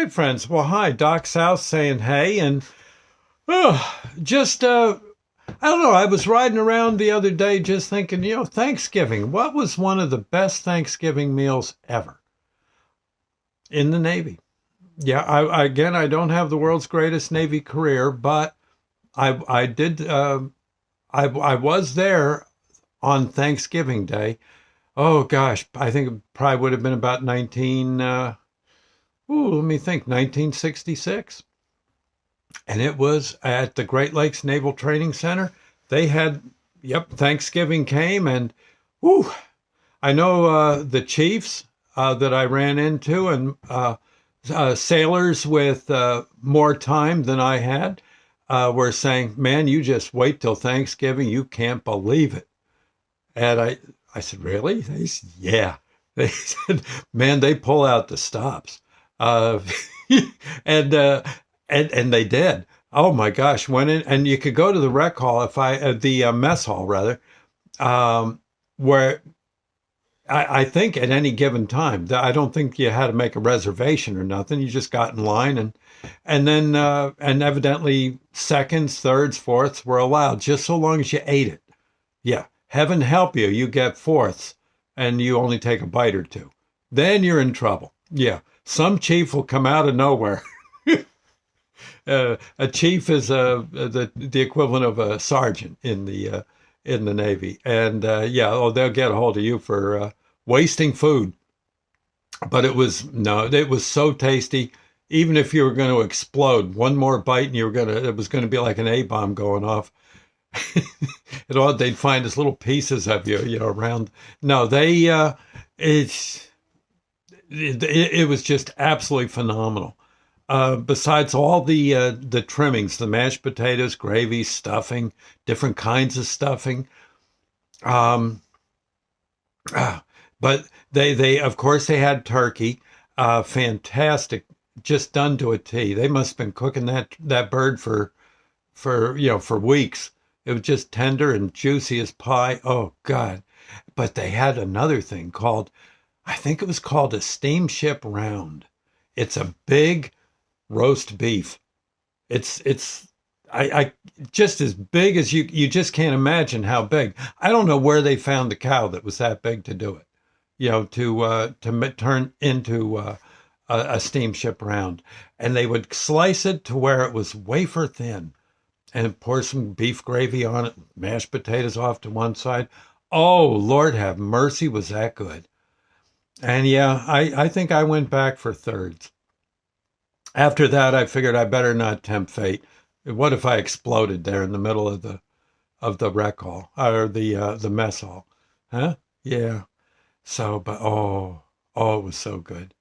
right, friends. Well, hi, Doc South saying hey, and just I don't know. I was riding around the other day just thinking, Thanksgiving. What was one of the best Thanksgiving meals ever in the Navy? Yeah, again, I don't have the world's greatest Navy career, but I did. I was there on Thanksgiving Day. Oh gosh, I think it probably would have been about 1966. And it was at the Great Lakes Naval Training Center. They had, yep, Thanksgiving came, and whew, I know the chiefs that I ran into, and sailors with more time than I had were saying, man, you just wait till Thanksgiving. You can't believe it. And I said, really? They said, yeah. They said, man, they pull out the stops. Uh, and, uh, and they did. Oh my gosh! Went in, and you could go to the rec hall the mess hall rather, where I think at any given time. I don't think you had to make a reservation or nothing. You just got in line, and then and evidently seconds, thirds, fourths were allowed, just so long as you ate it. Yeah, heaven help you. You get fourths, and you only take a bite or two. Then you're in trouble. Yeah, some chief will come out of nowhere. A chief is the equivalent of a sergeant in the Navy, and they'll get a hold of you for wasting food. But it was so tasty. Even if you were going to explode, one more bite and it was going to be like an A-bomb going off. They'd find as little pieces of you, around. No, it was just absolutely phenomenal. Besides all the trimmings, the mashed potatoes, gravy, stuffing, different kinds of stuffing. But they of course they had turkey, fantastic, just done to a T. They must have been cooking that bird for weeks. It was just tender and juicy as pie. Oh God. But they had another thing I think it was called a steamship round. It's a big roast beef. It's I just as big as you just can't imagine how big. I don't know where they found the cow that was that big to do it. To turn into a steamship round, and they would slice it to where it was wafer thin, and pour some beef gravy on it, mashed potatoes off to one side. Oh Lord have mercy, was that good? And yeah, I think I went back for thirds. After that, I figured I better not tempt fate. What if I exploded there in the middle of the rec hall or the mess hall? Huh? Yeah. So, but it was so good,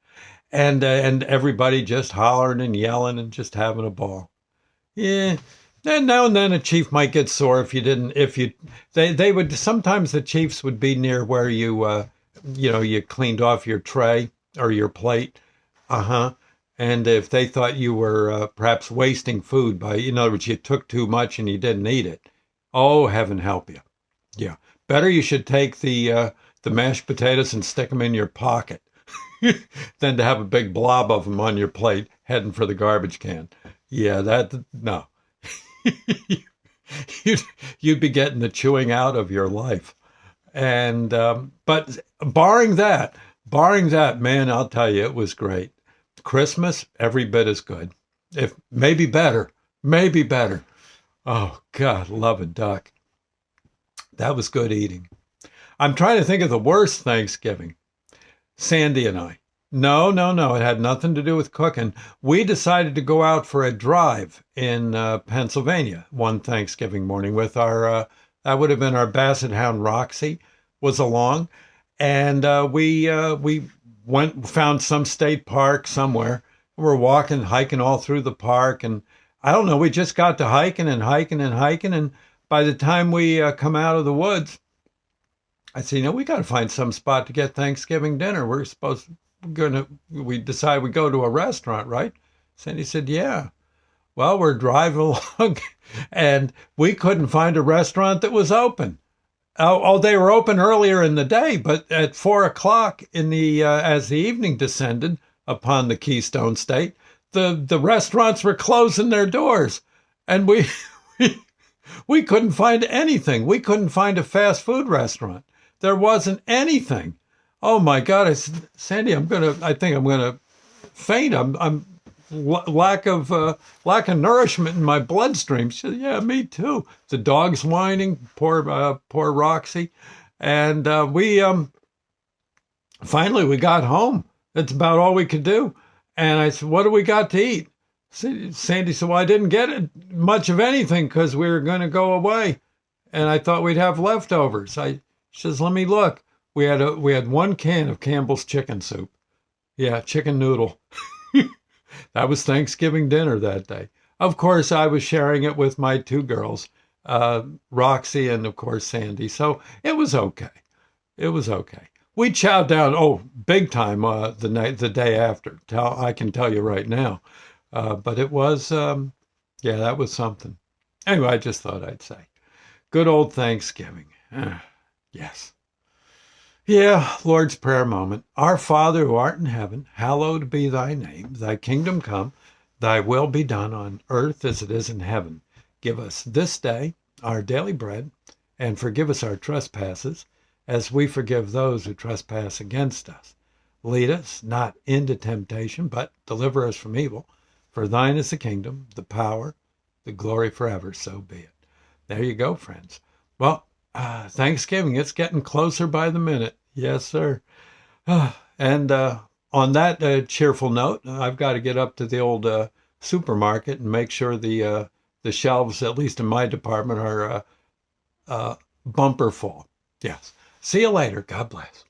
and everybody just hollering and yelling and just having a ball. Yeah. And now and then a chief might get sore if you didn't. They would sometimes the chiefs would be near where you cleaned off your tray or your plate. And if they thought you were perhaps wasting food in other words, you took too much and you didn't eat it, oh, heaven help you. Yeah. Better you should take the mashed potatoes and stick them in your pocket than to have a big blob of them on your plate heading for the garbage can. Yeah, no. You'd be getting the chewing out of your life. And, but barring that, man, I'll tell you, it was great. Christmas, every bit as good. If maybe better. Oh God, love a duck. That was good eating. I'm trying to think of the worst Thanksgiving. Sandy and I. No. It had nothing to do with cooking. We decided to go out for a drive in Pennsylvania one Thanksgiving morning with our, that would have been our Basset Hound Roxy was along. And we found some state park somewhere. We're hiking all through the park. And I don't know, we just got to hiking. And by the time we come out of the woods, I said, we got to find some spot to get Thanksgiving dinner. We decide we go to a restaurant, right? Sandy said, yeah. Well, we're driving along and we couldn't find a restaurant that was open. They were open earlier in the day, but at 4:00 as the evening descended, upon the Keystone State, the restaurants were closing their doors, and we we couldn't find anything. We couldn't find a fast food restaurant. There wasn't anything. Oh my God! I said, Sandy, I think I'm gonna faint. I'm lack of nourishment in my bloodstream. She said, yeah, me too. The dog's whining. Poor Roxy, and we finally we got home. That's about all we could do. And I said, what do we got to eat? Sandy said, well, I didn't get much of anything because we were going to go away, and I thought we'd have leftovers. She says, let me look. We had one can of Campbell's chicken soup. Yeah, chicken noodle. That was Thanksgiving dinner that day. Of course, I was sharing it with my two girls, Roxy and, of course, Sandy. So it was okay. It was okay. We chowed down, big time, the day after. I can tell you right now. But it was, that was something. Anyway, I just thought I'd say. Good old Thanksgiving. Yes. Yeah, Lord's Prayer moment. Our Father who art in heaven, hallowed be thy name. Thy kingdom come, thy will be done on earth as it is in heaven. Give us this day our daily bread, and forgive us our trespasses, as we forgive those who trespass against us. Lead us not into temptation, but deliver us from evil. For thine is the kingdom, the power, the glory forever. So be it. There you go, friends. Well, Thanksgiving, it's getting closer by the minute. Yes, sir. And on that cheerful note, I've got to get up to the old supermarket and make sure the shelves, at least in my department, are bumper full. Yes. See you later. God bless.